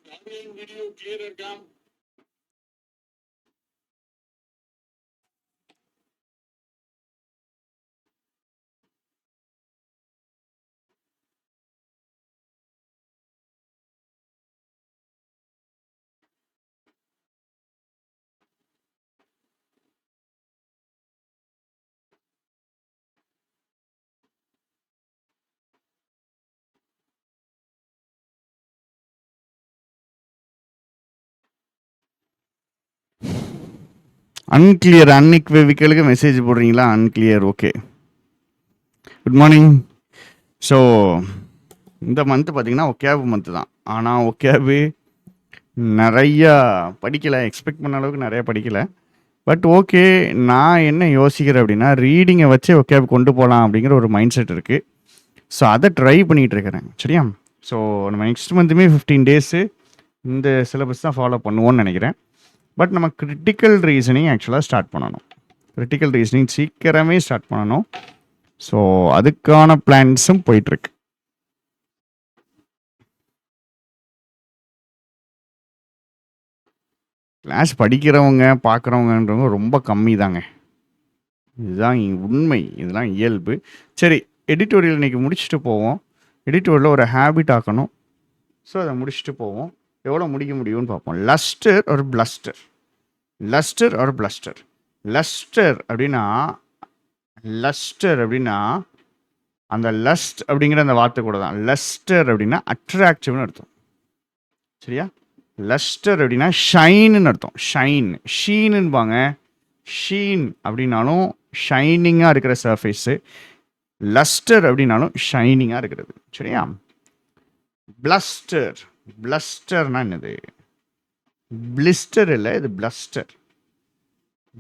Video கிளியரா இருக்கா? Unclear அன்இக்வேவிக்கலுக்கு message போடுறீங்களா? Unclear. Okay, good morning. So இந்த மந்த்து பார்த்தீங்கன்னா ஒகேப் மந்த்து தான். ஆனால் ஒகேபு நிறையா படிக்கலை, எக்ஸ்பெக்ட் பண்ண அளவுக்கு நிறையா படிக்கலை. பட் ஓகே, நான் என்ன யோசிக்கிறேன் அப்படின்னா, ரீடிங்கை வச்சு ஒகேப் கொண்டு போகலாம் அப்படிங்கிற ஒரு மைண்ட் செட் இருக்குது. ஸோ அதை ட்ரை பண்ணிகிட்டு இருக்கிறேன். சரியா? ஸோ நம்ம நெக்ஸ்ட் மந்த்துமே 15 டேஸு இந்த சிலபஸ் தான் ஃபாலோ பண்ணுவோன்னு நினைக்கிறேன். பட் நம்ம கிரிட்டிக்கல் ரீசனிங் ஆக்சுவலாக ஸ்டார்ட் பண்ணணும். கிரிட்டிக்கல் ரீசனிங் சீக்கிரமே ஸ்டார்ட் பண்ணணும். ஸோ அதுக்கான பிளான்ஸும் போயிட்டுருக்கு. கிளாஸ் படிக்கிறவங்க பார்க்குறவங்கன்றவங்க ரொம்ப கம்மி தாங்க. இதுதான் உண்மை, இதெல்லாம் இயல்பு. சரி, எடிட்டோரியல் இன்றைக்கி முடிச்சுட்டு போவோம். எடிட்டோரியலில் ஒரு ஹேபிட் ஆக்கணும். ஸோ அதை முடிச்சுட்டு போவோம். எவ்வளோ முடிக்க முடியும்னு பார்ப்போம். லஸ்டர் ஒரு பிளஸ்டர். லஸ்டர் ஒரு பிளஸ்டர். லஸ்டர் அப்படின்னா அந்த லஸ்ட் அப்படிங்கிற அந்த வார்த்தை கூட தான். லஸ்டர் அப்படின்னா அட்ராக்டிவ்னு அர்த்தம். சரியா? லஸ்டர் அப்படின்னா ஷைன்னு அர்த்தம். ஷைன், ஷீனுன்பாங்க. ஷீன் அப்படின்னாலும் ஷைனிங்காக இருக்கிற சர்ஃபேஸு. லஸ்டர் அப்படின்னாலும் ஷைனிங்காக இருக்கிறது. சரியா? பிளஸ்டர், பிளஸ்டர்னா என்னது? பிளிஸ்டர் இல்லை, இது பிளஸ்டர்.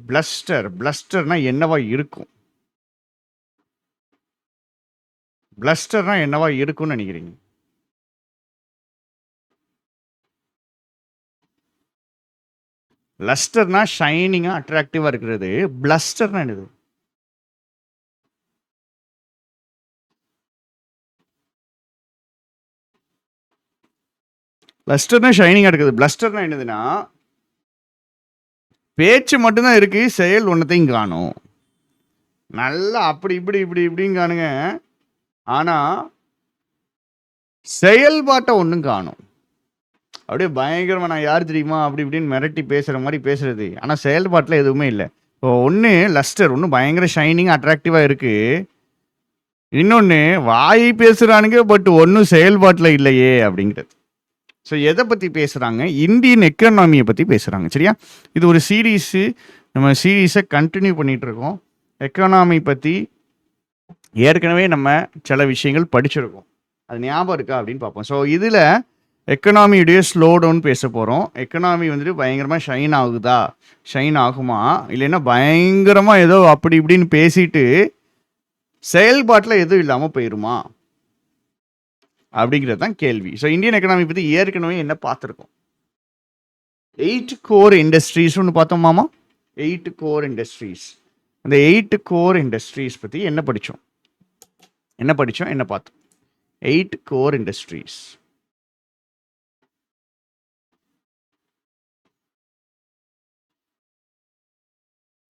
பிளஸ்டர், பிளஸ்டர்னா என்னவா இருக்கும்? பிளஸ்டர்னா என்னவா இருக்கும்னு நினைக்கிறீங்க? லஸ்டர்னா ஷைனிங்காக அட்ராக்டிவாக இருக்கிறது. பிளஸ்டர்னா என்னது? லஸ்டர்னா ஷைனிங்காக இருக்குது. பிளஸ்டர்னா என்னதுன்னா பேச்சு மட்டும்தான் இருக்குது, செயல் ஒன்றத்தையும் காணும். நல்லா அப்படி இப்படி இப்படி இப்படின்னு காணுங்க, ஆனால் செயல்பாட்டை ஒன்றும் காணும். அப்படியே பயங்கரமாக நான் யார் தெரியுமா அப்படி இப்படின்னு மிரட்டி பேசுகிற மாதிரி பேசுறது, ஆனால் செயல்பாட்டில் எதுவுமே இல்லை. இப்போ ஒன்று லஸ்டர், ஒன்று பயங்கர ஷைனிங் அட்ராக்டிவாக இருக்குது. இன்னொன்று வாய் பேசுகிறானுங்க, பட் ஒன்றும் செயல்பாட்டில் இல்லையே அப்படிங்கிறது. ஸோ எதை பற்றி பேசுகிறாங்க? இந்தியன் எக்கனாமியை பற்றி பேசுகிறாங்க. சரியா? இது ஒரு சீரீஸு. நம்ம சீரீஸை கண்டினியூ பண்ணிகிட்ருக்கோம். எக்கனாமி பற்றி ஏற்கனவே நம்ம சில விஷயங்கள் படிச்சிருக்கோம். அது ஞாபகம் இருக்கா அப்படின்னு பார்ப்போம். ஸோ இதில் எக்கனாமியுடைய ஸ்லோ டவுன் பேச போகிறோம். எக்கனாமி வந்துட்டு பயங்கரமாக ஷைன் ஆகுதா, ஷைன் ஆகுமா, இல்லைன்னா பயங்கரமாக ஏதோ அப்படி இப்படின்னு பேசிட்டு செயல்பாட்டில் எதுவும் இல்லாமல் போயிடுமா அப்படிங்கிறது தான் கேள்வி. ஸோ இந்தியன் எக்கனாமி பற்றி ஏற்கனவே என்ன பார்த்துருக்கோம்? 8 கோர் இண்டஸ்ட்ரீஸ் ஒன்று பார்த்தோமாமா. 8 கோர் இண்டஸ்ட்ரீஸ். அந்த 8 கோர் இண்டஸ்ட்ரீஸ் பற்றி என்ன படித்தோம், என்ன பார்த்தோம்? 8 core industries.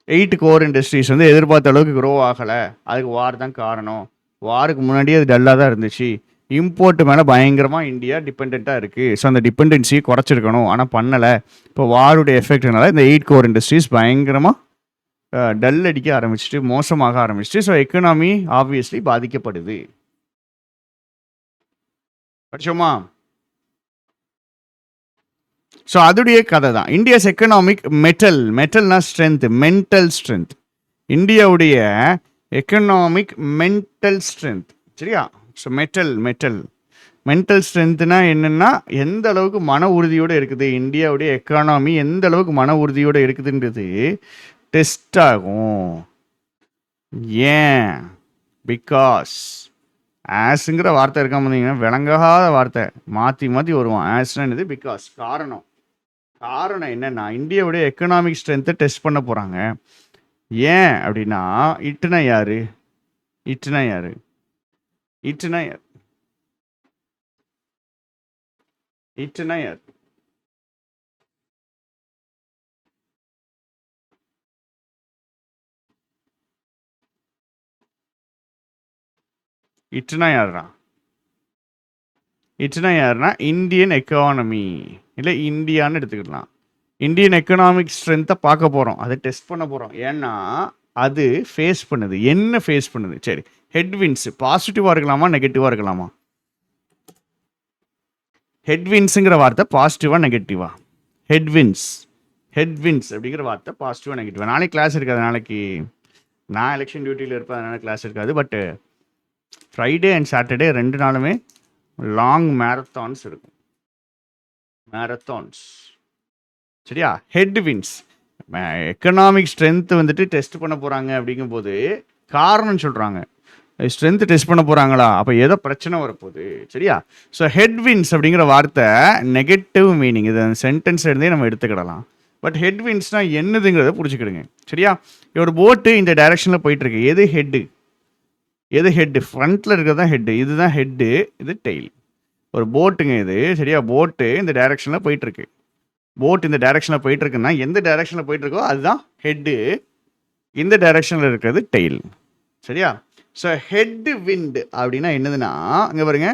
Eight core industries வந்து எதிர்பார்த்த அளவுக்கு க்ரோ ஆகலை. அதுக்கு வார் தான் காரணம். வாருக்கு முன்னாடியே அது டல்லாக தான் இருந்துச்சு. இம்போர்ட் மேலே பயங்கரமாக இந்தியா டிபெண்ட்டாக இருக்குது. ஸோ அந்த டிபெண்டன்சியை குறைச்சிருக்கணும், ஆனால் பண்ணலை. இப்போ வாருடைய எஃபெக்ட்னால இந்த 8 கோர் இண்டஸ்ட்ரீஸ் பயங்கரமாக டல் அடிக்க ஆரம்பிச்சிட்டு, மோசமாக ஆரம்பிச்சிட்டு. ஸோ எக்கனாமி ஆப்வியஸ்லி பாதிக்கப்படுது. படிச்சோமா? ஸோ அதுடைய கதை தான் இந்தியாஸ் எக்கனாமிக் மெட்டல்னா ஸ்ட்ரென்த், மென்டல் ஸ்ட்ரென்த். இந்தியாவுடைய எக்கனாமிக் மென்டல் ஸ்ட்ரென்த். சரியா? ஸோ மென்டல் ஸ்ட்ரென்த்னா என்னென்னா எந்த அளவுக்கு மன உறுதியோடு இருக்குது இந்தியாவுடைய எக்கானமி, எந்த அளவுக்கு மன உறுதியோடு இருக்குதுன்றது டெஸ்ட் ஆகும். ஏன்? பிகாஸ் ஆஸுங்கிற வார்த்தை இருக்காம இருந்தீங்கன்னா விளங்காத வார்த்தை மாற்றி மாற்றி வருவோம். ஆஸ்னா என்னது? பிகாஸ். காரணம் என்னன்னா இந்தியாவுடைய எக்கனாமிக் ஸ்ட்ரென்த்தை டெஸ்ட் பண்ண போகிறாங்க. ஏன் அப்படின்னா இட்டுனா யாரு? இட்னா யாருடா? இட்னா யாருன்னா இந்தியன் எக்கானமி, இல்லை இந்தியான்னு எடுத்துக்கலாம். இந்தியன் எக்கனாமிக் ஸ்ட்ரென்த்தை பார்க்க போகிறோம், அதை டெஸ்ட் பண்ண போகிறோம். ஏன்னா அது ஃபேஸ் பண்ணுது. என்ன ஃபேஸ் பண்ணுது? சரி, ஹெட்வின்ஸ் பாசிட்டிவாக இருக்கலாமா நெகட்டிவாக இருக்கலாமா? ஹெட்வின்ஸுங்கிற வார்த்தை பாசிட்டிவா நெகட்டிவா? ஹெட்வின்ஸ், ஹெட்வின்ஸ் அப்படிங்கிற வார்த்தை பாசிட்டிவா நெகட்டிவா? நாளைக்கு கிளாஸ் இருக்காது. நாளைக்கு நான் எலெக்ஷன் டியூட்டியில் இருப்பேன், அதனால கிளாஸ் இருக்காது. பட்டு ஃப்ரைடே அண்ட் சாட்டர்டே 2 நாளுமே லாங் மேரத்தான்ஸ் இருக்கும். மேரத்தான்ஸ், சரியா? ஹெட்வின்ஸ் எக்கனாமிக் ஸ்ட்ரென்த் வந்துட்டு டெஸ்ட் பண்ண போகிறாங்க. அப்படிங்கும்போது காரணம் சொல்கிறாங்க. ஸ்ட்ரென்த் டெஸ்ட் பண்ண போகிறாங்களா? அப்போ ஏதோ பிரச்சனை வரப்போகுது, சரியா? ஸோ ஹெட்வின்ஸ் அப்படிங்கிற வார்த்தை நெகட்டிவ் மீனிங். இது சென்டென்ஸ் இருந்தே நம்ம எடுத்துக்கிடலாம். பட் ஹெட்வின்ஸ்னால் என்னதுங்கிறத புரிச்சுக்கிடுங்க, சரியா? ஒரு போட்டு இந்த டைரக்ஷனில் போயிட்டுருக்கு. எது ஹெட்டு? எது ஹெட்டு? ஃப்ரண்ட்டில் இருக்கிறது தான் ஹெட்டு. இதுதான் ஹெட்டு, இது டெய்ல். ஒரு போட்டுங்க இது, சரியா? போட்டு இந்த டைரக்ஷனில் போயிட்டுருக்கு. போட் இந்த டைரக்ஷனில் போயிட்டுருக்குன்னா எந்த டைரக்ஷனில் போயிட்டுருக்கோ அதுதான் ஹெட்டு. இந்த டைரக்ஷனில் இருக்கிறது டெய்ல், சரியா? ஸோ ஹெட் விண்ட் அப்படின்னா என்னதுன்னா, அங்கே பாருங்க,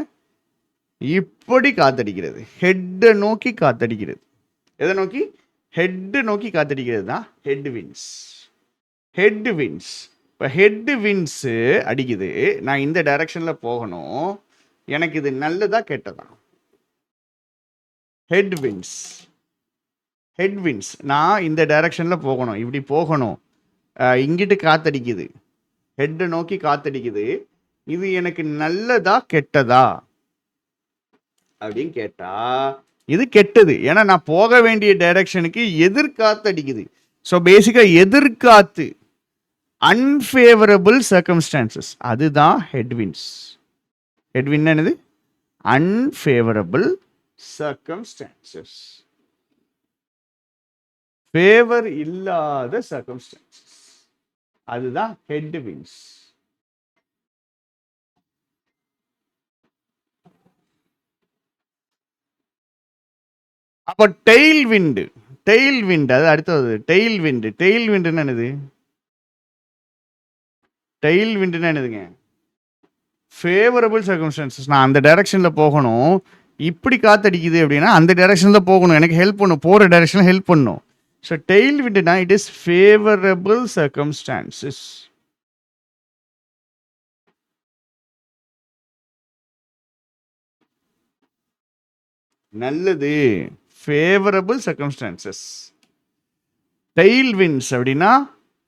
இப்படி காத்தடிக்கிறது, ஹெட்டை நோக்கி காத்தடிக்கிறது. எதை நோக்கி? ஹெட்டு நோக்கி காத்தடிக்கிறது தான் ஹெட் விண்ட்ஸ். Head winds. இப்போ ஹெட் விண்ட்ஸு அடிக்குது, நான் இந்த டைரக்ஷனில் போகணும், எனக்கு இது நல்லதா கெட்டதா? Head winds. ஹெட் விண்ட்ஸ், நான் இந்த டைரக்ஷனில் போகணும், இப்படி போகணும், இங்கிட்டு காத்தடிக்குது, ஹெட்டை நோக்கி காத்தடிக்குது, இது எனக்கு நல்லதா கெட்டதா அப்படின்னு கேட்டா இது கெட்டது. ஏன்னா நான் போக வேண்டிய டைரக்ஷனுக்கு எதிர்காத்தடிக்குது. ஸோ பேசிக்காக எதிர்காத்து, அன்ஃபேவரபிள் சர்க்கம்ஸ்டான்சஸ், அதுதான் ஹெட்வின்ஸ். ஹெட்வின் என்னது? அன்ஃபேவரபிள் சர்க்கம்ஸ்டான்சஸ், ஃபேவர் இல்லாத சர்க்கம்ஸ்டான்சஸ், அதுதான் ஹெட்வின்ஸ். அப்போ டெய்ல் விண்டு, டெய்ல் விண்ட் அது அடுத்தது. டெய்ல் விண்டு, டெய்ல் விண்டுன்னு என்னது? டெய்ல் விண்டுன்னு என்னதுங்க? Favourable circumstances. நான் அந்த டைரக்ஷனில் போகணும், இப்படி காத்தடிக்குது அப்படின்னா அந்த டைரக்ஷனில் போகணும், எனக்கு ஹெல்ப் பண்ணும், போகிற டைரக்ஷனில் ஹெல்ப் பண்ணும். ஸோ டெய்ல் விண்டுனா இட் இஸ் ஃபேவரபிள் சர்க்கம்ஸ்டான்சஸ். நல்லது, ஃபேவரபிள் சர்க்கம்ஸ்டான்சஸ். டெய்ல் விண்ட்ஸ் அப்படின்னா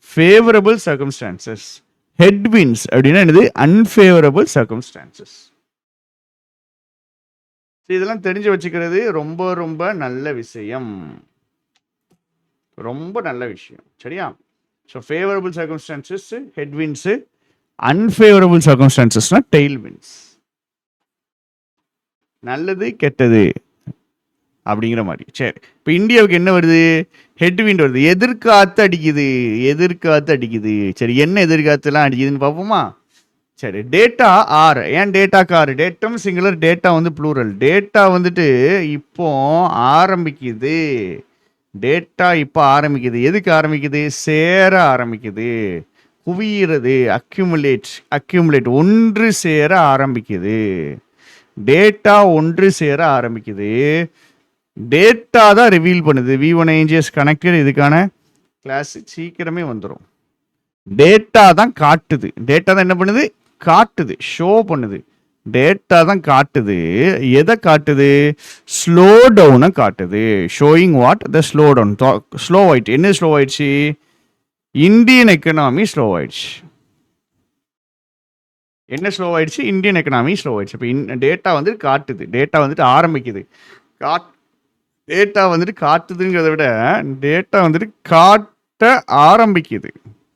ஃபேவரபிள் சர்க்கம்ஸ்டான்சஸ். ஹெட் விண்ட்ஸ் அப்படின்னா என்னது? Unfavourable circumstances. இதெல்லாம் தெரிஞ்சு வச்சுக்கிறது ரொம்ப ரொம்ப நல்ல விஷயம், ரொம்ப நல்ல விஷயம், சரியா? So favourable circumstances head winds, unfavourable சர்க்கம்ஸ்டான்சஸ்னா டெய்ல் விண்ட்ஸ். நல்லது கெட்டது அப்படிங்கிற மாதிரி. சரி, இப்போ இந்தியாவுக்கு என்ன வருது? ஹெட்விண்ட் வருது, எதிர்காத்து அடிக்குது, எதிர்காத்து அடிக்குது. சரி, என்ன எதிர்காத்துலாம் அடிக்குதுன்னு பார்ப்போமா? சரி, டேட்டா ஆர். ஏன் டேட்டாக்கு ஆர்? டேட்டம் சிங்குலர், டேட்டா வந்து ப்ளூரல். டேட்டா வந்துட்டு இப்போ ஆரம்பிக்குது, டேட்டா இப்போ ஆரம்பிக்குது. எதுக்கு ஆரம்பிக்குது? சேர ஆரம்பிக்குது, குவியிறது, அக்யூமுலேட், அக்யூமுலேட், ஒன்று சேர ஆரம்பிக்குது. டேட்டா ஒன்று சேர ஆரம்பிக்குது. டேட்டா தான் ரிவீல் பண்ணுது. V1ANGS கனெக்டட், இதுக்கான கிளாஸ் சீக்கிரமே வந்துடும். டேட்டா தான் காட்டுது, டேட்டா தான் என்ன பண்ணுது? காட்டுது, ஷோ பண்ணுது. டேட்டா தான் காட்டுது. எதை காட்டுது? ஸ்லோ டவுனை காட்டுது. Showing what? The slow down. Slow ஆயிடுச்சு. என்ன ஸ்லோ ஆயிடுச்சு? இந்தியன் எக்கனாமி ஸ்லோ ஆயிடுச்சு. என்ன ஸ்லோ ஆயிடுச்சு? இந்தியன் எக்கனாமி ஸ்லோ ஆயிடுச்சு. இப்போ டேட்டா வந்துட்டு காட்டுது, டேட்டா வந்துட்டு ஆரம்பிக்குது. டேட்டா வந்துட்டு காட்டுதுங்கிறத விட டேட்டா வந்துட்டு காட்ட ஆரம்பிக்குது,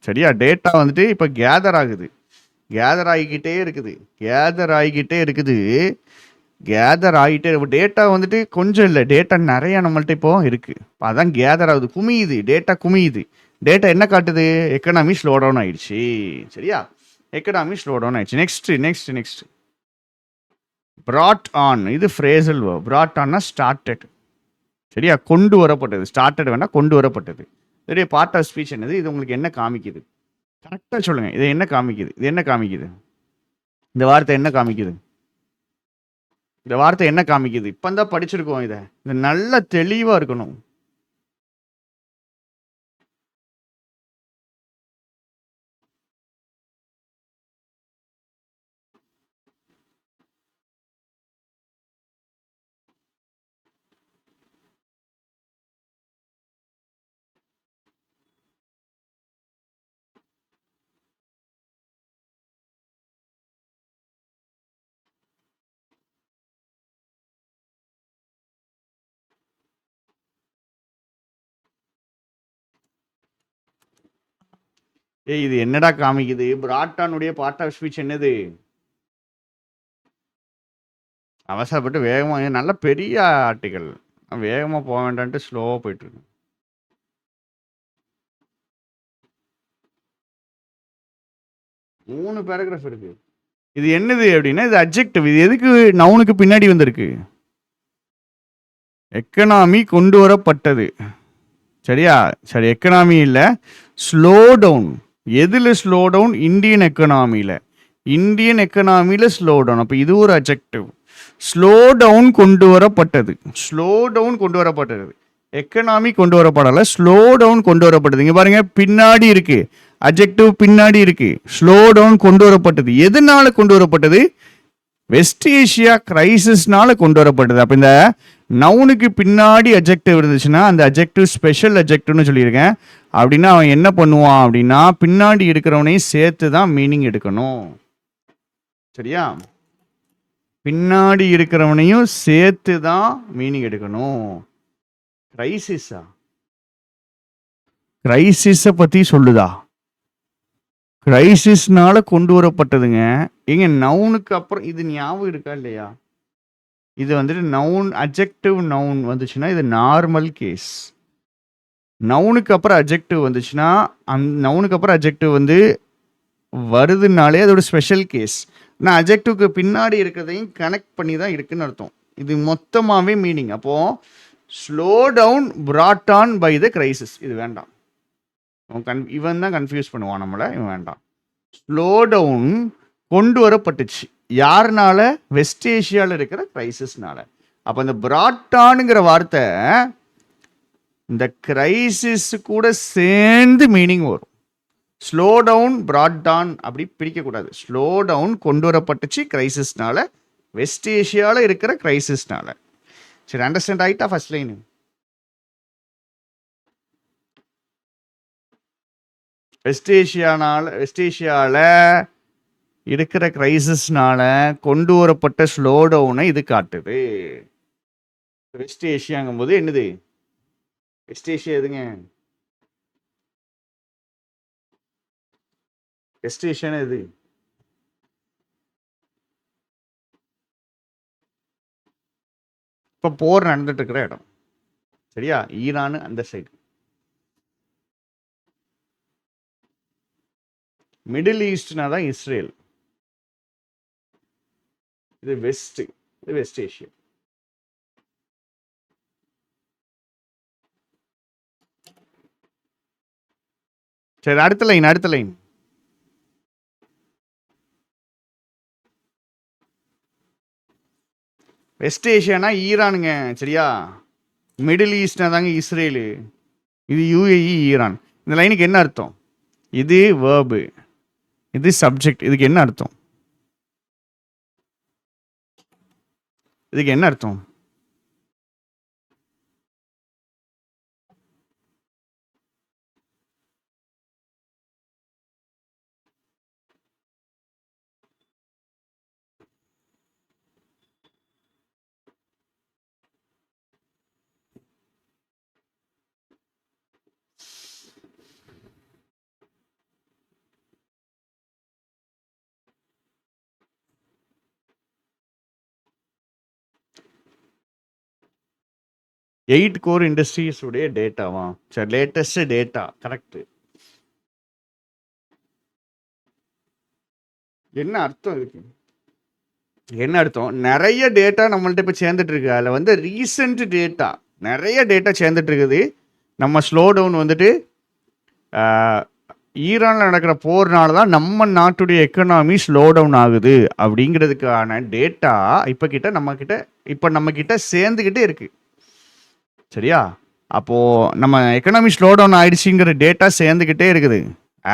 சரியா? டேட்டா வந்துட்டு இப்போ கேதர் ஆகுது, கேதர் ஆகிக்கிட்டே இருக்குது, கேதர் ஆகிக்கிட்டே இருக்குது, கேதர் ஆகிட்டே. டேட்டா வந்துட்டு கொஞ்சம் இல்லை, டேட்டா நிறையா நம்மள்ட்ட இப்போ இருக்குது. அதான் கேதர் ஆகுது, குமியுது, டேட்டா குமியுது. டேட்டா என்ன காட்டுது? எக்கனாமி ஸ்லோ டவுன் ஆயிடுச்சு, சரியா? எக்கனாமி ஸ்லோ டவுன் ஆயிடுச்சு. நெக்ஸ்ட் brought on, இது ஃப்ரேசல் verb. brought onனா started, சரியா? கொண்டு வரப்பட்டது. ஸ்டார்டட் வேணா கொண்டு வரப்பட்டது. சரியா? பார்ட் ஆஃப் ஸ்பீச் என்னது? இது உங்களுக்கு என்ன காமிக்குது? கரெக்டாக சொல்லுங்க, இது என்ன காமிக்குது? இது என்ன காமிக்குது? இந்த வார்த்தை என்ன காமிக்குது? இந்த வார்த்தை என்ன காமிக்குது? இப்போ தான் படிச்சிருக்கோம். இதை இது நல்ல தெளிவாக இருக்கணும். இது என்னடா காமிக்குது? பிராட்டானுடைய பார்ட் ஆஃப் ஸ்பீச் என்னது? அவசரப்பட்டு வேகமாக, நல்ல பெரிய ஆர்டிக்கல், வேகமாக போக வேண்டான்ட்டு ஸ்லோவாக போயிட்டுருக்கு. மூணு பேராகிராஃப் இருக்கு. இது என்னது அப்படின்னா, இது அட்ஜெக்டிவ். இது எதுக்கு நவுனுக்கு பின்னாடி வந்திருக்கு? எக்கனாமி கொண்டு வரப்பட்டது. சரியா? சரி, எக்கனாமி இல்லை, ஸ்லோ டவுன். எதில் ஸ்லோ டவுன்? இந்தியன் எக்கனாமியில். இந்தியன் எக்கனாமியில் ஸ்லோ டவுன். அப்போ இது ஒரு அட்ஜெக்டிவ். ஸ்லோ டவுன் கொண்டு வரப்பட்டது. ஸ்லோ டவுன் கொண்டு வரப்பட்டது. எக்கனாமி கொண்டு வரப்படலை, ஸ்லோ டவுன் கொண்டு வரப்பட்டது. இங்கே பாருங்க, பின்னாடி இருக்கு அட்ஜெக்டிவ், பின்னாடி இருக்கு ஸ்லோ டவுன் கொண்டு வரப்பட்டது. எதனால கொண்டு வரப்பட்டது? வெஸ்ட் ஏஷியா கிரைசிஸ்னால கொண்டு வரப்பட்டது. அப்போ இந்த நவுனுக்கு பின்னாடி அட்ஜெக்டிவ் இருந்துச்சுன்னா அந்த அட்ஜெக்டிவ் ஸ்பெஷல் அட்ஜெக்டிவ்னு சொல்லியிருக்கேன். அப்படின்னா அவன் என்ன பண்ணுவான் அப்படின்னா, பின்னாடி இருக்கிறவனையும் சேர்த்து தான் மீனிங் எடுக்கணும். சரியா? பின்னாடி இருக்கிறவனையும் சேர்த்து தான் மீனிங் எடுக்கணும். கிரைசிஸா? கிரைசிஸை பற்றி சொல்லுதா? கிரைசிஸ்னால கொண்டு வரப்பட்டதுங்க. எங்க நவுனுக்கு அப்புறம் இது ஞாபகம் இருக்கா இல்லையா? இது வந்துட்டு நவுன், அட்ஜெக்டிவ் நவுன் வந்துச்சுன்னா இது நார்மல் கேஸ். நவுனுக்கு அப்புறம் அட்ஜெக்டிவ் வந்துச்சுன்னா, நவுனுக்கு அப்புறம் அட்ஜெக்டிவ் வந்து வருதுனாலே அதோட ஸ்பெஷல் கேஸ். ஆனால் அட்ஜெக்டிவ்க்கு பின்னாடி இருக்கிறதையும் கனெக்ட் பண்ணி தான் இருக்குன்னு அர்த்தம். இது மொத்தமாகவே மீனிங். அப்போது slow down brought on by the crisis. இது வேண்டாம். இவன் தான் கன்ஃபியூஸ் பண்ணுவான் நம்மளை. இவன் வேண்டாம். ஸ்லோ டவுன் கொண்டு வரப்பட்டுச்சு. யாருனால? வெஸ்ட் ஏஷியாவில் இருக்கிற கிரைசிஸ்னால. அப்போ இந்த பிராட்டானுங்கிற வார்த்தை இந்த கிரைசிஸ் கூட சேர்ந்து மீனிங் வரும். ஸ்லோ டவுன் brought on அப்படி பிரிக்கக்கூடாது. ஸ்லோ டவுன் கொண்டு வரப்பட்டுச்சு கிரைசிஸ்னால, வெஸ்ட் ஏஷியாவில் இருக்கிற கிரைசிஸ்னால. சரி, அண்டர்ஸ்டாண்ட் ஆகிட்டா ஃபர்ஸ்ட் லைன்? வெஸ்ட் ஏஷியாவில் இருக்கிற கிரைசிஸ்னால கொண்டு வரப்பட்ட ஸ்லோ டவுனை இது காட்டுது. வெஸ்ட் ஏஷியாங்கும் போது என்னது? வெஸ்ட் ஏஷியா எதுங்க? வெஸ்ட் ஏஷியானா எது? இப்போ போர் நடந்துட்டு இருக்கிற இடம். சரியா? ஈரான் அந்த சைடு. மிடில் ஈஸ்ட்னா தான் இஸ்ரேல். இது வெஸ்ட், இது வெஸ்ட் ஏஷியா. சரி, அடுத்த லைன். வெஸ்ட் ஏஷியானா ஈரானுங்க. சரியா? மிடில் ஈஸ்ட்னா தாங்க இஸ்ரேலு. இது யூஏஇ, ஈரான். இந்த லைனுக்கு என்ன அர்த்தம்? இது வேர்பு, இது சப்ஜெக்ட். இதுக்கு என்ன அர்த்தம்? இதுக்கு என்ன அர்த்தம்? எயிட் கோர் இண்டஸ்ட்ரீஸ் உடைய டேட்டாவா? சரி, லேட்டஸ்ட் டேட்டா. கரெக்ட். என்ன அர்த்தம் இதுக்கு? என்ன அர்த்தம்? நிறைய டேட்டா நம்மள்ட்ட இப்போ சேர்ந்துட்டு இருக்கு. அதில் வந்து ரீசெண்ட் டேட்டா, நிறைய டேட்டா சேர்ந்துட்டு இருக்குது. நம்ம ஸ்லோ டவுன் வந்துட்டு ஈரானில் நடக்கிற போர்னால தான் நம்ம நாட்டுடைய எக்கனாமி ஸ்லோ டவுன் ஆகுது அப்படிங்கிறதுக்கான டேட்டா இப்போ நம்ம கிட்ட சேர்ந்துக்கிட்டே இருக்கு. சரியா? அப்போ நம்ம எக்கனாமி ஸ்லோ டவுன் ஆயிடுச்சுங்கிற டேட்டா சேர்ந்துக்கிட்டே இருக்குது,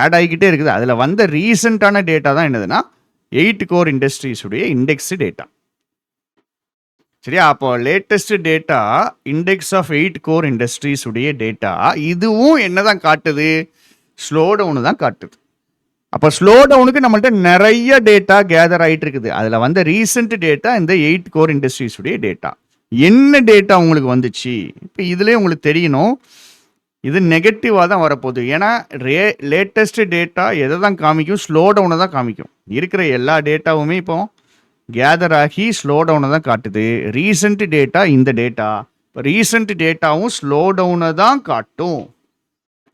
ஆட் ஆகிக்கிட்டே இருக்குது. அதில் வந்த ரீசெண்டான டேட்டா தான் என்னதுன்னா 8 கோர் இண்டஸ்ட்ரீஸ் உடைய இண்டெக்ஸ் டேட்டா. சரியா? அப்போ latest data index of 8 core industries உடைய டேட்டா இதுவும் என்னதான் காட்டுது? ஸ்லோ டவுனு தான் காட்டுது. அப்போ ஸ்லோ டவுனுக்கு நம்மள்ட்ட நிறைய டேட்டா கேதர் ஆகிட்டு இருக்குது. அதில் வந்த ரீசெண்ட் டேட்டா இந்த 8 கோர் இண்டஸ்ட்ரீஸ் உடைய டேட்டா. என்ன டேட்டா உங்களுக்கு வந்துச்சு? இப்போ இதுலேயே உங்களுக்கு தெரியணும், இது நெகட்டிவாக தான் வரப்போகுது. ஏன்னா லேட்டஸ்ட் டேட்டா எதை தான் காமிக்கும்? ஸ்லோ டவுனை தான் காமிக்கும். இருக்கிற எல்லா டேட்டாவுமே இப்போ கேதர் ஆகி ஸ்லோ டவுனை தான் காட்டுது. ரீசெண்ட் டேட்டா இந்த டேட்டா, இப்போ ரீசெண்ட் டேட்டாவும் ஸ்லோ டவுனை தான் காட்டும்.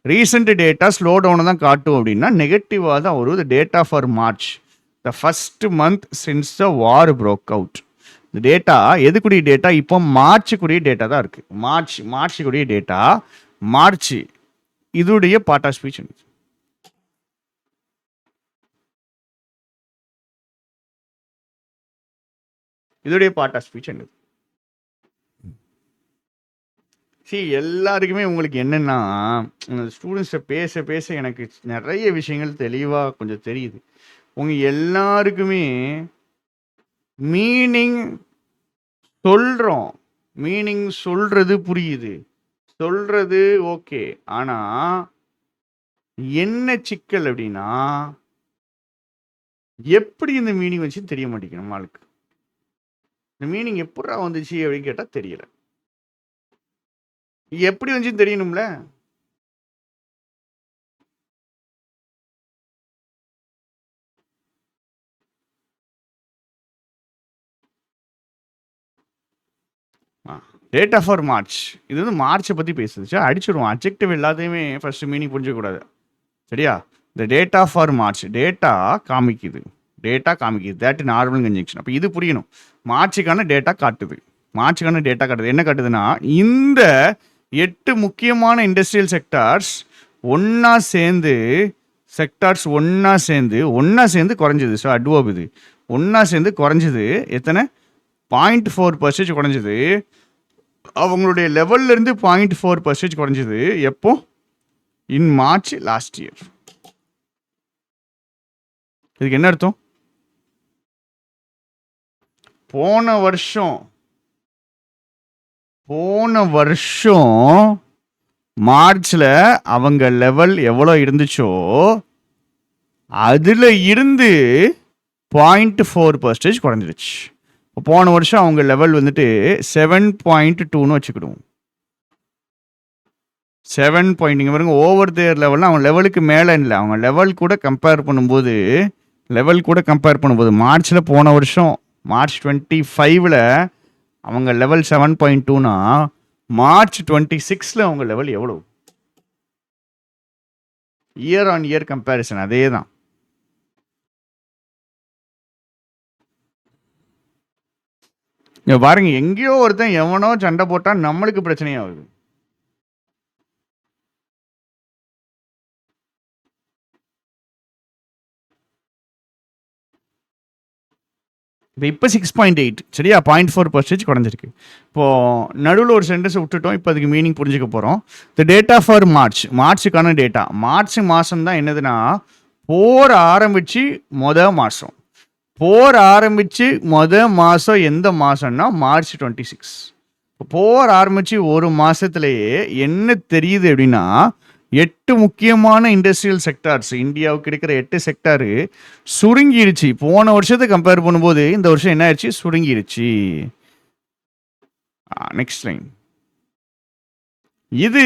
ரீசெண்ட் டேட்டா ஸ்லோ டவுனை தான் காட்டும் அப்படின்னா நெகட்டிவாக தான் வரும். Data for March, the first month since the war broke out. இந்த டேட்டா எதுக்குரிய டேட்டா? இப்போ மார்ச்சுக்குரிய டேட்டா தான் இருக்கு. மார்ச்சுக்குரிய டேட்டா, மார்ச் இதுடைய பார்ட் ஆஃப் ஸ்பீச். இதோடைய பார்ட் ஆஃப் ஸ்பீச் என்னது? எல்லாருக்குமே உங்களுக்கு என்னன்னா, ஸ்டூடெண்ட்ஸை பேச பேச எனக்கு நிறைய விஷயங்கள் தெளிவாக கொஞ்சம் தெரியுது. உங்கள் எல்லாருக்குமே மீனிங் சொல்கிறோம், மீனிங் சொல்கிறது புரியுது, சொல்கிறது ஓகே. ஆனால் என்ன சிக்கல் அப்படின்னா, எப்படி இந்த மீனிங் வச்சு தெரிய மாட்டேங்குது நம்மளுக்கு. இந்த மீனிங் எப்படா வந்துச்சு அப்படின்னு கேட்டால் தெரியல. எப்படி வந்துச்சுன்னு தெரியணும்ல. டேட்டா ஃபார் மார்ச், இது வந்து மார்ச்சை பற்றி பேசுது. அடிச்சிடுவோம், அட்ஜெக்டிவ் எல்லாத்தையுமே ஃபர்ஸ்ட் மீனிங் புரிஞ்சக்கூடாது. சரியா? இந்த டேட்டா ஃபார் மார்ச் டேட்டா காமிக்குது, தட் நார்மல் கன்ஜங்ஷன். அப்போ இது புரியணும். மார்ச்சுக்கான டேட்டா காட்டுது, என்ன காட்டுதுன்னா, இந்த 8 முக்கியமான இண்டஸ்ட்ரியல் செக்டார்ஸ் ஒன்றா சேர்ந்து குறைஞ்சிது. ஸோ அட்வர்ப் இது ஒன்றா சேர்ந்து குறைஞ்சிது. எத்தனை? 0.4% குறைஞ்சிது. அவங்களுடைய லெவல்ல இருந்து 0.4% குறைஞ்சிது. எப்போ? In March last year. இதுக்கு என்ன அர்த்தம்? போன வருஷம் மார்ச்ல அவங்க லெவல் எவ்வளோ இருந்துச்சோ அதுல இருந்து 0.4% குறைஞ்சிருச்சு. போன வருஷம் அவங்க லெவல் வந்துட்டு 7.2ன்னு வச்சுக்கிடுவோம். 7 பாயிண்ட். இங்கே பாருங்க, ஓவர் தேர் லெவல்னா அவங்க லெவலுக்கு மேலே இல்லை, அவங்க லெவல் கூட கம்பேர் பண்ணும்போது மார்ச்சில் போன வருஷம் மார்ச் 25ல் அவங்க லெவல் 7.2னா மார்ச் 26ல் அவங்க லெவல் எவ்வளோ? இயர் ஆன் இயர் கம்பேரிசன் அதே தான். பாருங்க, எங்கேயோ ஒருத்தன் எவனோ சண்டை போட்டா நம்மளுக்கு பிரச்சனையாகுது. இப்போ 6.8 சரியா? 0.4% குறைஞ்சிருக்கு. இப்போது நடுவில் ஒரு சென்டென்ஸை விட்டுட்டோம். இப்போ அதுக்கு மீனிங் புரிஞ்சுக்க போகிறோம். த டேட்டா ஃபார் மார்ச்சுக்கான டேட்டா. மார்ச் மாதம் தான் என்னதுன்னா, போர் ஆரம்பித்து மாதம் எந்த மாதம்னா மார்ச் 26. போர் ஆரம்பித்து ஒரு மாதத்துலேயே என்ன தெரியுது அப்படின்னா, 8 முக்கியமான இண்டஸ்ட்ரியல் செக்டார்ஸ், இந்தியாவுக்கு இருக்கிற 8 செக்டாரு சுருங்கிடுச்சு. போன வருஷத்தை கம்பேர் பண்ணும்போது இந்த வருஷம் என்ன ஆயிடுச்சு? சுருங்கிடுச்சு. Next line. இது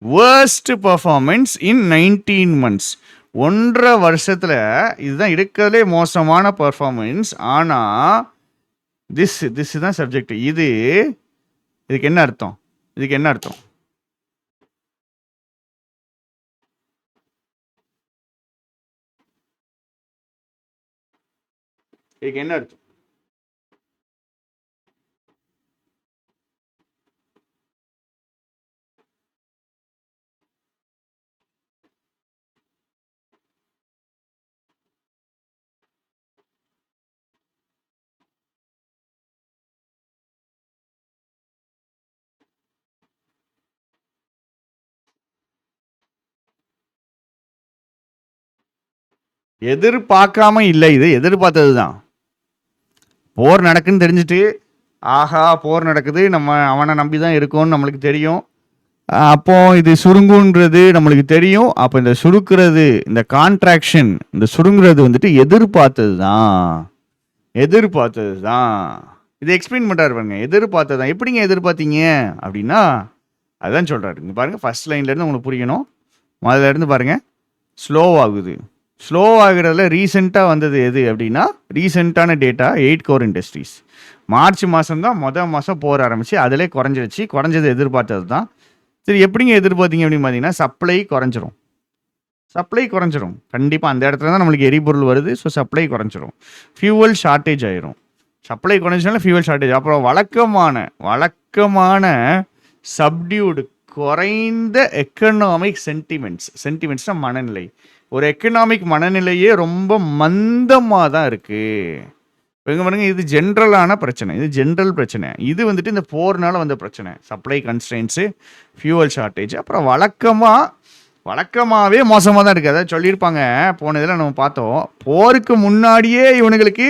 வேர்ஸ்ட் பர்ஃபார்மன்ஸ் இன் 19 months. 1.5 வருஷத்துல இதுதான் இருக்கிறதுலே மோசமான பர்ஃபார்மன்ஸ். ஆனால் திஸ் தான் சப்ஜெக்ட். இதுக்கு என்ன அர்த்தம்? இதுக்கு என்ன அர்த்தம்? எதிர்பார்க்காம இல்லை, இது எதிர்பார்த்தது தான். போர் நடக்குன்னு தெரிஞ்சுட்டு, ஆஹா போர் நடக்குது, நம்ம அவனை நம்பி தான் இருக்கோம்னு நம்மளுக்கு தெரியும். அப்போ இது சுருங்குன்றது நம்மளுக்கு தெரியும். அப்போ இந்த சுருக்குறது, இந்த கான்ட்ராக்ஷன், இந்த சுருங்குறது வந்துட்டு எதிர்பார்த்தது தான். எதிர்பார்த்தது தான். இதை எக்ஸ்பிளைன் பண்ணுறாரு பாருங்க. எதிர்பார்த்தது தான். எப்படிங்க எதிர்பார்த்தீங்க அப்படின்னா, அதான் சொல்கிறாரு. இங்கே பாருங்கள், ஃபர்ஸ்ட் லைன்லேருந்து உங்களுக்கு புரியணும். முதல்ல இருந்து பாருங்கள். ஸ்லோ ஆகுது. ஸ்லோ ஆகுறதுல ரீசெண்டாக வந்தது எது அப்படின்னா, ரீசெண்டான டேட்டா 8 கோர் இண்டஸ்ட்ரீஸ். மார்ச் மாதம் தான் மாதம் போர ஆரம்பிச்சு, அதிலே குறைஞ்சிருச்சு. குறைஞ்சது எதிர்பார்த்தது தான். சரி, எப்படிங்க எதிர்பார்த்தீங்க அப்படின்னு பார்த்தீங்கன்னா, சப்ளை குறைஞ்சிரும். சப்ளை குறைஞ்சிரும் கண்டிப்பாக. அந்த இடத்துல தான் நம்மளுக்கு எரிபொருள் வருது. ஸோ சப்ளை குறைஞ்சிரும். ஃபியூவல் ஷார்ட்டேஜ் ஆயிரும். சப்ளை குறைஞ்சினால ஃபியூவல் ஷார்ட்டேஜ். அப்புறம் வழக்கமான சப்டியூடு, குறைந்த எக்கனாமிக் சென்டிமெண்ட்ஸ்னா மனநிலை. ஒரு எக்கனாமிக் மனநிலையே ரொம்ப மந்தமாக தான் இருக்குது. எங்கே பாருங்க, இது ஜென்ரலான பிரச்சனை. இது ஜென்ரல் பிரச்சனை. இது வந்துட்டு இந்த போர்னால வந்த பிரச்சனை. Supply constraints, fuel shortage. அப்புறம் வழக்கமாகவே மோசமாக தான் இருக்குது. அதாவது சொல்லியிருப்பாங்க, போன இதில் நம்ம பார்த்தோம், போருக்கு முன்னாடியே இவனுங்களுக்கு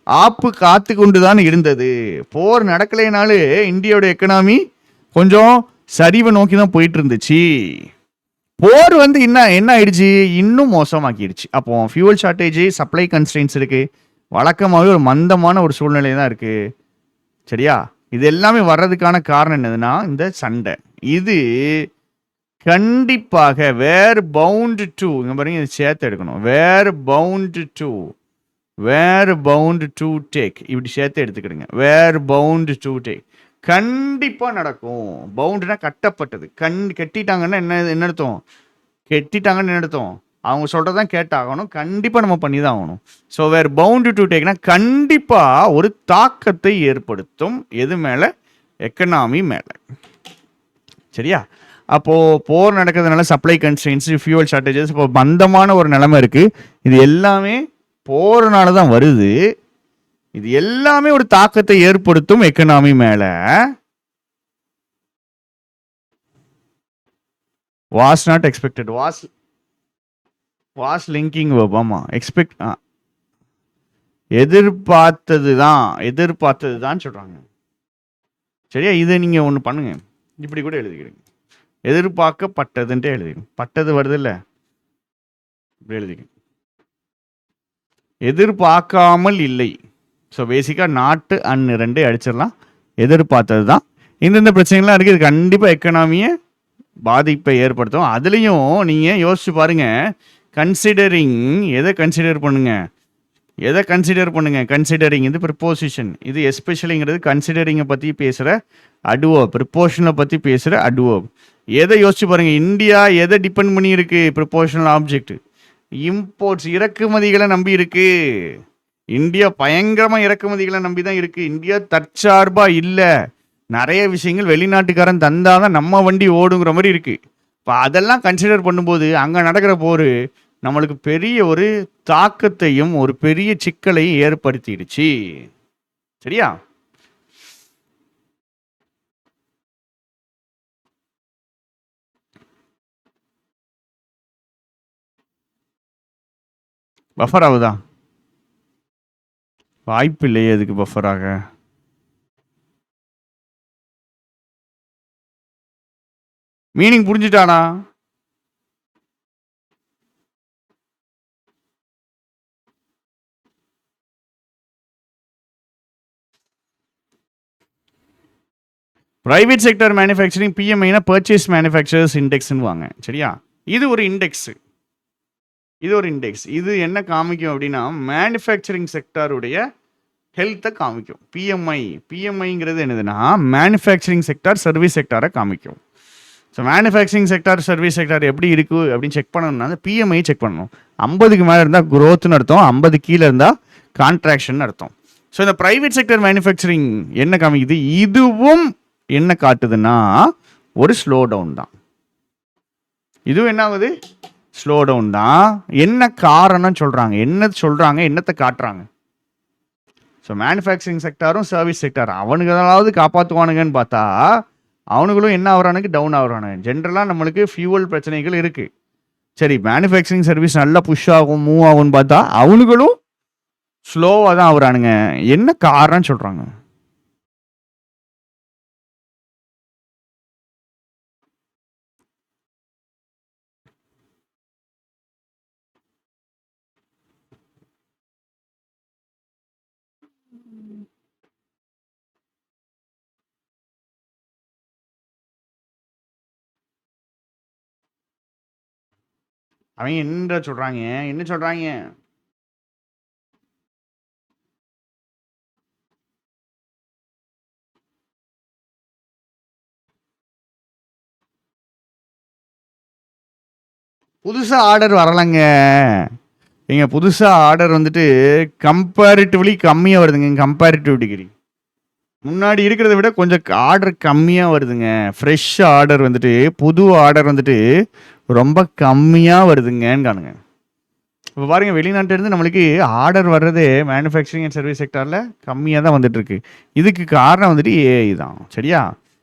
ஆப்பு காத்து கொண்டு தான் இருந்தது. போர் நடக்கலைனாலே இந்தியாவோட எக்கனாமி கொஞ்சம் சரிவை நோக்கி தான் போயிட்டு இருந்துச்சு. போர் வந்து என்ன ஆயிடுச்சு, இன்னும் மோசமாக்கிடுச்சு. அப்போ ஃபியூவல் ஷார்ட்டேஜ், சப்ளை கன்ஸ்ட்ரெயின்ஸ் இருக்குது. வழக்கமாகவே ஒரு மந்தமான ஒரு சூழ்நிலை தான் இருக்குது. சரியா? இது எல்லாமே வர்றதுக்கான காரணம் என்னதுன்னா, இந்த சண்டை. இது கண்டிப்பாக வேர் பவுண்ட் டு, இங்கே பாருங்க, இது சேர்த்து எடுக்கணும். வேர் பவுண்ட் டு டேக், இப்படி சேர்த்து எடுத்துக்கிடுங்க. வேர் பவுண்ட் டு டேக் கண்டிப்பாக நடக்கும். பவுண்டுனா கட்டப்பட்டது. கட்டிட்டாங்கன்னா என்ன அர்த்தம்? கட்டிட்டாங்கன்னு என்ன அர்த்தம்? அவங்க சொல்கிறதான் கேட்டாகணும். கண்டிப்பாக நம்ம பண்ணி தான் ஆகணும். ஸோ வேர் பவுண்டு டு டேக்னா கண்டிப்பாக ஒரு தாக்கத்தை ஏற்படுத்தும். எது மேலே? எக்கனாமி மேலே. சரியா? அப்போது போர் நடக்கிறதுனால சப்ளை கன்ஸ்ட்ரெயின்ஸ், ஃபியூவல் ஷார்ட்டேஜஸ், இப்போ மந்தமான ஒரு நிலைமை இருக்குது. இது எல்லாமே போறனால தான் வருது. இது எல்லாமே ஒரு தாக்கத்தை ஏற்படுத்தும் எக்கனாமி மேல. Was not expected. Was linking verb. ஆமா, எக்ஸ்பெக்ட், எதிர்பார்த்தது தான் சொல்றாங்க. சரியா? இதை நீங்க ஒன்று பண்ணுங்க, இப்படி கூட எழுதிக்கிறீங்க. எதிர்பார்க்கப்பட்டதுன்ட்டு எழுதிக்கிறீங்க. பட்டது வருது இல்லை, இப்படி எழுதிக்கிறீங்க. எதிர்பார்க்காமல் இல்லை. ஸோ பேசிக்காக நாட்டு அன்னு ரெண்டே அடிச்சிடலாம். எதிர்பார்த்தது தான். இந்தந்த பிரச்சனைகள்லாம் இருக்குது. இது கண்டிப்பாக எக்கனாமியை பாதிப்பை ஏற்படுத்தும். அதுலேயும் நீங்கள் யோசிச்சு பாருங்கள். கன்சிடரிங், எதை கன்சிடர் பண்ணுங்க? கன்சிடரிங் இது ப்ரிப்போசிஷன். இது எஸ்பெஷலிங்கிறது கன்சிடரிங்கை பற்றி பேசுகிற அட்வர்ப், ப்ரிப்போஷனை பற்றி பேசுகிற அட்வர்ப். எதை யோசிச்சு பாருங்கள். இந்தியா எதை டிபெண்ட் பண்ணி இருக்கு? Prepositional object. இம்போர்ட்ஸ், இறக்குமதிகளை நம்பி இருக்கு. இந்தியா பயங்கரமாக இறக்குமதிகளை நம்பி தான் இருக்குது. இந்தியா தற்சார்பாக இல்லை. நிறைய விஷயங்கள் வெளிநாட்டுக்காரன் தந்தாதான் நம்ம வண்டி ஓடுங்கிற மாதிரி இருக்குது. இப்போ அதெல்லாம் கன்சிடர் பண்ணும்போது அங்கே நடக்கிற போர் நம்மளுக்கு பெரிய ஒரு தாக்கத்தையும் ஒரு பெரிய சிக்கலையும் ஏற்படுத்திடுச்சு. சரியா? பஃபர் ஆகுதா? வாய்ப்பு இல்லையே அதுக்கு பஃபராக. மீனிங் புரிஞ்சுட்டானா? பிரைவேட் செக்டர் மேனுஃபேக்சரிங், பிஎம்ஐனா பர்ச்சேஸ் மேனுஃபேக்சரர்ஸ் இண்டெக்ஸ்ன்னு வாங்க. சரியா? இது ஒரு இண்டெக்ஸ். இது என்ன காமிக்கும் அப்படின்னா, மேனுஃபேக்சரிங் செக்டாருடைய ஹெல்த்தை காமிக்கும். பிஎம்ஐங்கிறது என்னதுன்னா, மேனுஃபேக்சரிங் செக்டார், சர்வீஸ் செக்டாரை காமிக்கும். So manufacturing sector, service sector எப்படி இருக்குது அப்படின்னு செக் பண்ணணும்னா அந்த பிஎம்ஐ செக் பண்ணணும். 50க்கு மேலே இருந்தால் க்ரோத்னு அர்த்தம், 50 கீழே இருந்தால் கான்ட்ராக்ஷன் அர்த்தம். ஸோ இந்த ப்ரைவேட் செக்டர் மேனுஃபேக்சரிங் என்ன காமிக்குது? இதுவும் என்ன காட்டுதுன்னா ஒரு ஸ்லோ டவுன் தான். இதுவும் என்ன ஆகுது? ஸ்லோ டவுன் தான். என்ன காரணம் சொல்கிறாங்க? என்னத்தை காட்டுறாங்க? ஸோ மேனுஃபேக்சரிங் செக்டாரும் சர்வீஸ் செக்டார் அவனுக்கு ஏதாவது காப்பாற்றுவானுங்கன்னு பார்த்தா அவனுங்களும் என்ன ஆகுறானுக்கு? டவுன் ஆகுறானுங்க. ஜென்ரலாக நம்மளுக்கு ஃபியூவல் பிரச்சனைகள் இருக்குது. சரி மேனுஃபேக்சரிங் சர்வீஸ் நல்லா புஷ் ஆகும் மூவ் ஆகும்னு பார்த்தா அவனுங்களும் ஸ்லோவாக தான் ஆகுறானுங்க. என்ன காரணம் சொல்கிறாங்க? அவங்க என்ன சொல்கிறாங்க? என்ன சொல்கிறாங்க? புதுசாக ஆர்டர் வரலைங்க. இங்கே புதுசாக ஆர்டர் வந்துட்டு கம்பேரிட்டிவ்லி கம்மியாக வருதுங்க. கம்பேரிட்டிவ் டிகிரி முன்னாடி இருக்கிறத விட கொஞ்சம் ஆர்டர் கம்மியாக வருதுங்க. ஃப்ரெஷ் ஆர்டர் வந்துட்டு புது ஆர்டர் வந்துட்டு ரொம்ப கம்மியாக வருதுங்கன்னு காணுங்க. இப்போ பாருங்கள், வெளிநாட்டிலேருந்து நம்மளுக்கு ஆர்டர் வர்றதே மேனுஃபேக்சரிங் அண்ட் சர்வீஸ் செக்டாரில் கம்மியாக தான் வந்துட்டுருக்கு. இதுக்கு காரணம் வந்துட்டு ஏஐ தான். சரியா?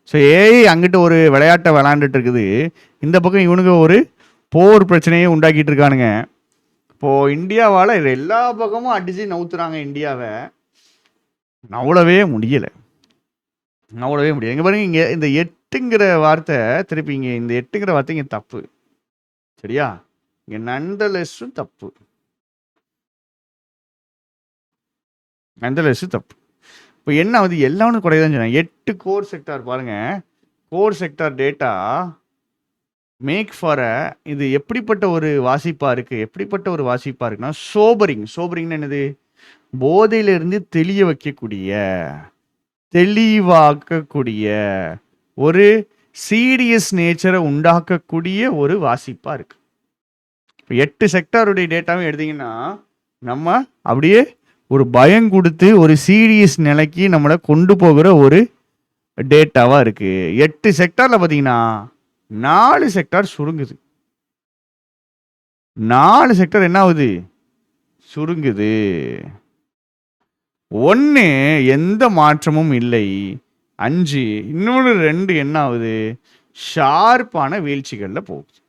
ஸோ ஏஐ அங்கிட்ட ஒரு விளையாட்டை விளையாண்டுட்டு இருக்குது, இந்த பக்கம் இவனுக்கு ஒரு போர் பிரச்சனையை உண்டாக்கிட்டு இருக்கானுங்க. இப்போது இந்தியாவால் எல்லா பக்கமும் அடித்து நவுத்துறாங்க. இந்தியாவை நவளவே முடியலை. நவளவே முடியாது. இங்கே பாருங்க, இங்கே இந்த 8ங்கிற வார்த்தை திருப்பி இங்கே இந்த 8ங்கிற வார்த்தை இங்கே தப்பு. சரியா? இங்கே நண்டலெஸ்ஸும் தப்பு. நண்டலெஸ்ஸும் தப்பு. இப்போ என்ன ஆகுது? எல்லாமே குறையதான் சொன்னாங்க. 8 கோர் செக்டார் பாருங்க. Core sector data make for இது எப்படிப்பட்ட ஒரு வாசிப்பா இருக்கு? எப்படிப்பட்ட ஒரு வாசிப்பா இருக்குன்னா சோபரிங்னா என்னது? போதையிலிருந்து தெளிய வைக்கக்கூடிய, தெளிவாக்கக்கூடிய, ஒரு சீரியஸ் நேச்சரை உண்டாக்கக்கூடிய ஒரு வாசிப்பா இருக்கு. இப்போ 8 செக்டாருடைய டேட்டாவும் எடுத்தீங்கன்னா நம்ம அப்படியே ஒரு பயம் கொடுத்து ஒரு சீரியஸ் நிலைக்கு நம்மளை கொண்டு போகிற ஒரு டேட்டாவாக இருக்கு. 8 செக்டாரில் பார்த்தீங்கன்னா 4 செக்டார் சுருங்குது. 4 செக்டார் என்ன ஆகுது? சுருங்குது. 1 எந்த மாற்றமும் இல்லை. 5 இன்னொரு 2 என்ன ஆகுது? ஷார்ப்பான வீழ்ச்சிகளில் போகுது.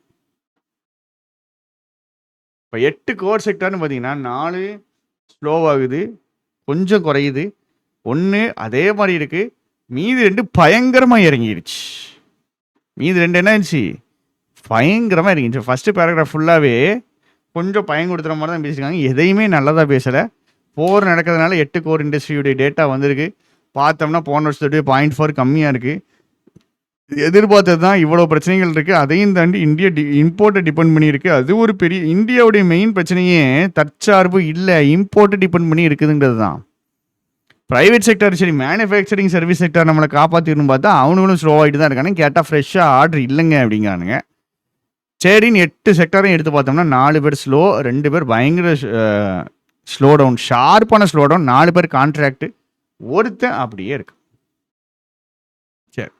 இப்போ 8 கோர் செக்டார்னு பார்த்தீங்கன்னா 4 ஸ்லோவாகுது, கொஞ்சம் குறையுது. 1 அதே மாதிரி இருக்கு. மீதி 2 பயங்கரமாக இறங்கிடுச்சு. மீதி 2 என்ன ஆயிடுச்சு? பயங்கரமாக இறங்கிடுச்சு. ஃபஸ்ட்டு பேராகிராஃப் ஃபுல்லாகவே கொஞ்சம் பயங்குடுத்துகிற மாதிரி தான் பேசியிருக்காங்க. எதையுமே நல்லதாக பேசலை. போர் நடக்கிறதுனால 8 கோர் இண்டஸ்ட்ரியுடைய டேட்டா வந்திருக்கு. பார்த்தோம்னா போன வருஷத்துடைய 0.4 கம்மியாக இருக்குது. எதிர்பார்த்தது தான். இவ்வளோ பிரச்சனைகள் இருக்குது. அதையும் தாண்டி இந்தியா இம்போர்ட்டை டிபெண்ட் பண்ணியிருக்கு. அது ஒரு பெரிய இந்தியாவுடைய மெயின் பிரச்சனையே தற்சார்பு இல்லை, இம்போர்ட்டை டிபெண்ட் பண்ணி இருக்குதுங்கிறது தான். ப்ரைவேட் செக்டார் சரி, மேனுஃபேக்சரிங் சர்வீஸ் செக்டார் நம்மளை காப்பாற்றிடணும் பார்த்தா அவனுங்களும் ஸ்லோவாகிட்டு தான் இருக்கானு. கேட்டால் ஃப்ரெஷ்ஷாக ஆர்டர் இல்லைங்க அப்படிங்கானுங்க. சரின்னு 8 செக்டாரையும் எடுத்து பார்த்தோம்னா 4 பேர் ஸ்லோ, 2 பேர் பயங்கர ஸ்லோ டவுன், ஷார்ப்பான ஸ்லோ டவுன், 4 பேர் கான்ட்ராக்ட், ஒருத்தன் அப்படியே இருக்கு. சரி,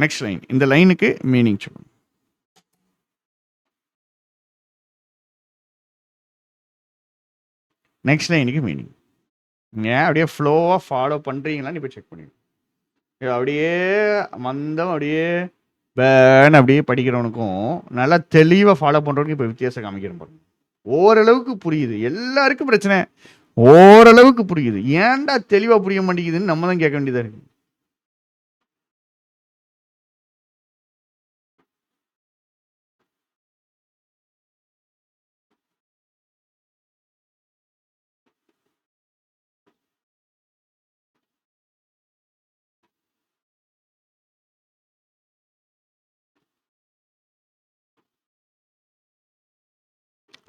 நெக்ஸ்ட் லைன். இந்த லைனுக்கு மீனிங் சொல்லுங்க. நெக்ஸ்ட் லைனுக்கு மீனிங் ஏன் அப்படியே ஃப்ளோவாக ஃபாலோ பண்ணுறீங்களான்னு இப்போ செக் பண்ணிடுங்க. அப்படியே மந்தம் அப்படியே பேன் அப்படியே படிக்கிறவனுக்கும் நல்லா தெளிவாக ஃபாலோ பண்ணுறவனுக்கும் இப்போ வித்தியாசம் காமிக்கிறேன் பாருங்க. ஓரளவுக்கு புரியுது. எல்லாருக்கும் பிரச்சனை ஓரளவுக்கு புரியுது. ஏன்டா தெளிவாக புரிய மாட்டேங்குதுன்னு நம்ம தான் கேட்க வேண்டியதாக இருக்கு.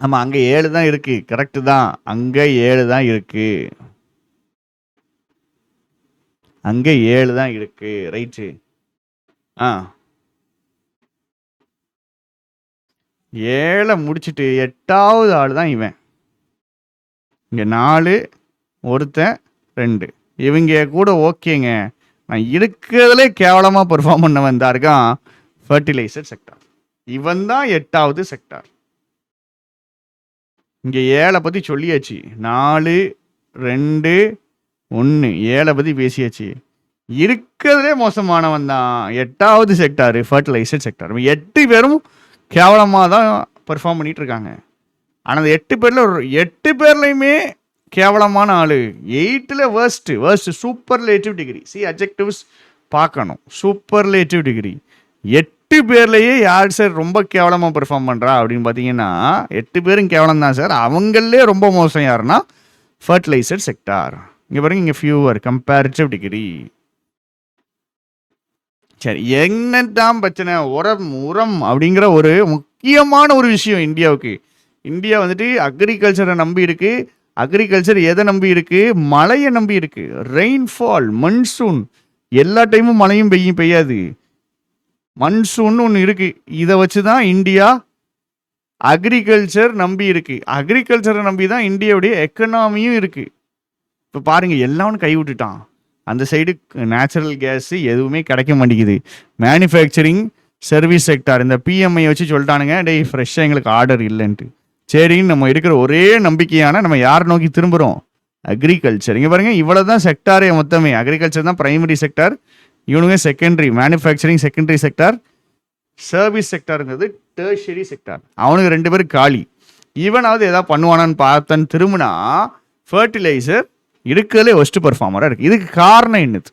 ஆமாம், அங்கே 7 தான் இருக்குது. கரெக்டு தான். அங்கே 7 தான் இருக்குது. அங்கே 7 தான் இருக்குது. ரைட்டு. ஆ 7 முடிச்சுட்டு 8வது ஆள் தான் இவன். இங்கே 4, ஒருத்தன் 2. இவங்க கூட ஓகேங்க. நான் இருக்கிறதுலே கேவலமாக பெர்ஃபார்ம் பண்ண வந்தா இருக்கான் ஃபர்டிலைசர் செக்டார். இவன் தான் 8வது செக்டார். இங்கே 7 பற்றி சொல்லியாச்சு. 4, 2, 1 7 பற்றி பேசியாச்சு. இருக்கிறதுலே மோசமானவன் தான் 8வது செக்டார் ஃபர்டிலைசர் செக்டார். 8 பேரும் கேவலமாக தான் பெர்ஃபார்ம் பண்ணிட்டு இருக்காங்க. ஆனால் அந்த 8 பேரில் 8 பேர்லையுமே கேவலமான ஆள். 8ல் வேர்ஸ்ட் சூப்பர்லேட்டிவ் டிகிரி. அட்ஜெக்டிவ்ஸ் பார்க்கணும். Superlative degree. 8 பேர்லேயே யார் சார் ரொம்ப கேவலமாக பெர்ஃபார்ம் பண்ணுறா அப்படின்னு பார்த்தீங்கன்னா 8 பேரும் கேவலம் தான் சார். அவங்களே ரொம்ப மோசம் யாருன்னா ஃபர்டிலைசர் செக்டார். இங்கே பாருங்க, இங்கே ஃபியூவர் கம்பேரிட்டிவ் டிகிரி. சரி, என்னதான் பிரச்சனை? உரம் அப்படிங்கிற ஒரு முக்கியமான ஒரு விஷயம் இந்தியாவுக்கு. இந்தியா வந்துட்டு அக்ரிகல்ச்சரை நம்பி இருக்கு. அக்ரிகல்ச்சர் எதை நம்பி இருக்கு? மழையை நம்பி இருக்கு. ரெயின்ஃபால், மன்சூன், எல்லா டைமும் மழையும் பெய்யாது. மன்சூன் ஒன்று இருக்கு. இதை வச்சு தான் இந்தியா அக்ரிகல்ச்சர் நம்பி இருக்கு. அக்ரிகல்ச்சரை நம்பி தான் இந்தியாவுடைய எக்கனாமியும் இருக்கு. இப்போ பாருங்க, எல்லாம் கை விட்டுட்டான். அந்த சைடு நேச்சுரல் கேஸ் எதுவுமே கிடைக்க மாட்டேங்குது. மேனுஃபேக்சரிங், சர்வீஸ் செக்டார், இந்த பிஎம்ஐ வச்சு சொல்லிட்டானுங்க, டேய் ஃப்ரெஷ்ஷாக எங்களுக்கு ஆர்டர் இல்லைன்ட்டு. சரின்னு நம்ம இருக்கிற ஒரே நம்பிக்கையான நம்ம யார் நோக்கி திரும்புகிறோம்? அக்ரிகல்ச்சர். இங்கே பாருங்க, இவ்வளோ தான் செக்டாரே மொத்தமே. அக்ரிகல்ச்சர் தான் பிரைமரி செக்டார், இவனுங்க secondary. Manufacturing secondary sector, service செக்டாருங்கிறது டெர்ஷரி செக்டார். அவனுக்கு 2 பேரும் காலி. இவனாவது எதாவது பண்ணுவானான்னு பார்த்தன்னு திரும்பினா ஃபர்டிலைசர் இருக்கிறதுலே ஒஸ்ட் பர்ஃபார்மராக இருக்குது. இதுக்கு காரணம் என்னது?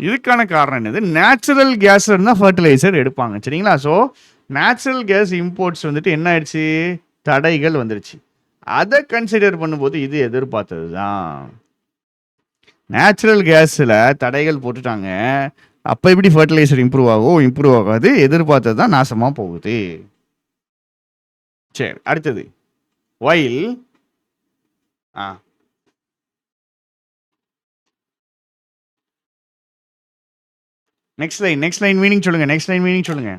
இதுக்கான காரணம் என்னது? நேச்சுரல் கேஸ் இருந்தால் ஃபர்டிலைசர் எடுப்பாங்க. சரிங்களா? ஸோ நேச்சுரல் கேஸ் இம்போர்ட்ஸ் வந்துட்டு என்ன ஆயிடுச்சு? தடைகள் வந்துடுச்சு. அதை கன்சிடர் பண்ணும்போது இது எதிர்பார்த்தது தான். நேச்சுரல் கேஸில் தடைகள் போட்டுட்டாங்க. அப்போ எப்படி ஃபர்டிலைசர் இம்ப்ரூவ் ஆகாது. எதிர்பார்த்தது தான் நாசமாக போகுது. சரி, அடுத்தது ஒயில் நெக்ஸ்ட் லைன் மீனிங் சொல்லுங்க.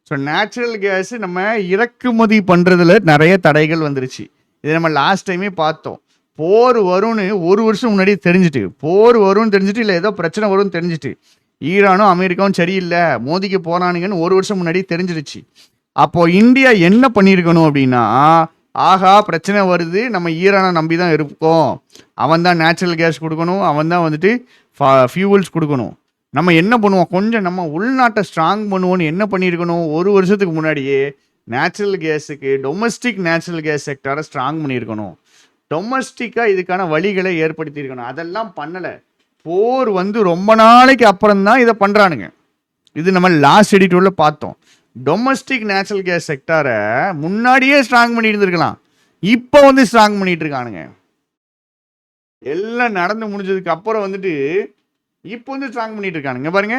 ஸோ நேச்சுரல் கேஸ் நம்ம இறக்குமதி பண்ணுறதுல நிறைய தடைகள் வந்துருச்சு. இதை நம்ம லாஸ்ட் டைமே பார்த்தோம். போர் வரும்னு 1 வருஷம் முன்னாடி தெரிஞ்சுட்டு, இல்லை ஏதோ பிரச்சனை வரும்னு தெரிஞ்சுட்டு, ஈரானும் அமெரிக்காவும் சரியில்லை, மோதிக்கு போறானுங்கன்னு 1 வருஷம் முன்னாடி தெரிஞ்சிருச்சு. அப்போ இந்தியா என்ன பண்ணியிருக்கணும் அப்படின்னா, ஆஹா பிரச்சனை வருது, நம்ம ஈரானை நம்பி தான் இருக்கோம், அவன் தான் நேச்சுரல் கேஸ் கொடுக்கணும், அவன் தான் வந்துட்டு ஃபியூவல்ஸ் கொடுக்கணும். நம்ம என்ன பண்ணுவோம்? கொஞ்சம் நம்ம உள்நாட்டை ஸ்ட்ராங் பண்ணுவோன்னு என்ன பண்ணியிருக்கணும்? 1 வருஷத்துக்கு முன்னாடியே நேச்சுரல் கேஸுக்கு டொமஸ்டிக் நேச்சுரல் கேஸ் செக்டாரை ஸ்ட்ராங் பண்ணியிருக்கணும். டொமஸ்டிக்காக இதுக்கான வழிகளை ஏற்படுத்தியிருக்கணும். அதெல்லாம் பண்ணலை. போர் வந்து ரொம்ப நாளைக்கு அப்புறம் தான் இதை பண்ணுறானுங்க. இது நம்ம லாஸ்ட் எடிட்டோரில் பார்த்தோம். டொமஸ்டிக் நேச்சுரல் கேஸ் செக்டாரை முன்னாடியே ஸ்ட்ராங் பண்ணி இருந்திருக்கலாம். இப்போ வந்து ஸ்ட்ராங் பண்ணிட்டு இருக்கானுங்க. எல்லாம் நடந்து முடிஞ்சதுக்கு அப்புறம் வந்துட்டு இப்போ வந்து ஸ்ட்ராங் பண்ணிட்டு இருக்கானுங்க. பாருங்க,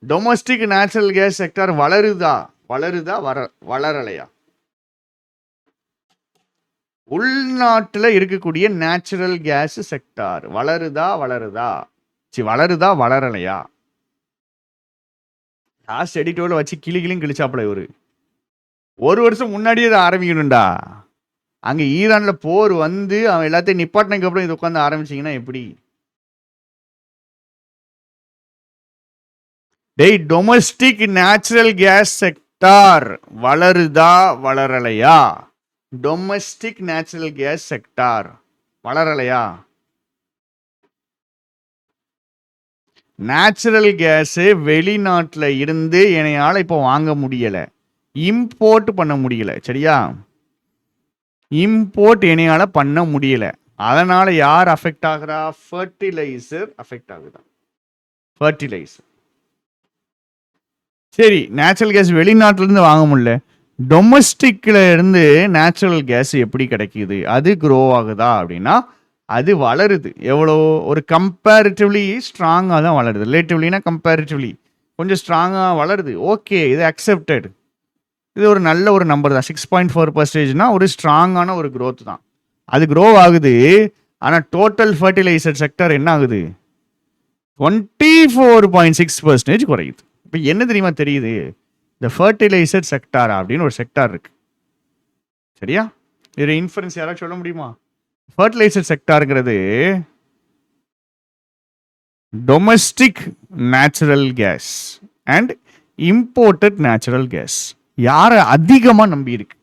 டொமஸ்டிக் நேச்சுரல் கேஸ் செக்டார் வளருதா வளரலையா? உள்நாட்டில் இருக்கக்கூடிய நேச்சுரல் கேஸ் செக்டார் வளருதா வளரலையா? லாஸ்ட் எடிட்டோரில் வச்சு கிளியும் கிழிச்சாப்புல இவரு. 1 வருஷம் முன்னாடியே இதை ஆரம்பிக்கணும்டா. அங்கே ஈரானில் போர் வந்து அவன் எல்லாத்தையும் நிப்பாட்டினதுக்கு அப்புறம் இது உட்காந்து ஆரம்பிச்சிங்கன்னா எப்படி? டொமஸ்டிக் நேச்சுரல் கேஸ் செக்டார் வளருதா வளரலையா? டொமஸ்டிக் நேச்சுரல் கேஸ் செக்டார் வளரலையா? நேச்சுரல் கேஸு வெளிநாட்டில் இருந்து என்னையால் இப்போ வாங்க முடியலை, இம்போர்ட் பண்ண முடியல. சரியா? இம்போர்ட் என்னையால் பண்ண முடியலை. அதனால் யார் அஃபெக்ட் ஆகுறா? ஃபர்டிலைசர் அஃபெக்ட் ஆகுதா? ஃபர்டிலைசர். சரி, நேச்சுரல் கேஸ் வெளிநாட்டிலேருந்து வாங்க முடியல, டொமஸ்டிக்கில் இருந்து நேச்சுரல் கேஸ் எப்படி கிடைக்கிது? அது க்ரோ ஆகுதா அப்படின்னா அது வளருது. எவ்வளோ? ஒரு கம்பேரிட்டிவ்லி ஸ்ட்ராங்காக தான் வளருது. ரிலேட்டிவ்லினா கம்பேரிட்டிவ்லி கொஞ்சம் ஸ்ட்ராங்காக வளருது. ஓகே, இது அக்செப்டட். இது ஒரு நல்ல ஒரு நம்பர் தான். 6.4% ஒரு ஸ்ட்ராங்கான ஒரு க்ரோத் தான். அது க்ரோ ஆகுது. ஆனால் டோட்டல் ஃபர்டிலைசர் செக்டர் என்ன ஆகுது? 24.6% குறையுது. இப்போ என்ன தெரியுமா தெரியுது? இந்த ஃபர்டிலைசர் செக்டார் அப்படின்னு ஒரு செக்டார் இருக்கு. சரியா? இது இன்ஃபரன்ஸ் யாராவது சொல்ல முடியுமா? ஃபர்டிலைசர் செக்டாருங்கிறது domestic natural gas and imported natural gas யாரை அதிகமாக நம்பி இருக்கு?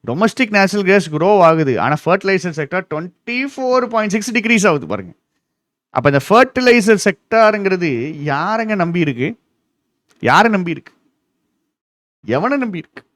டொமஸ்டிக் நேச்சுரல் கேஸ் க்ரோ ஆகுது, ஆனால் ஃபர்டிலைசர் செக்டார் 24.6 டிகிரீஸ் ஆகுது. பாருங்க, அப்போ இந்த ஃபர்டிலைசர் செக்டாருங்கிறது யாரை நம்பி இருக்கு? எவனை நம்பி இருக்கு?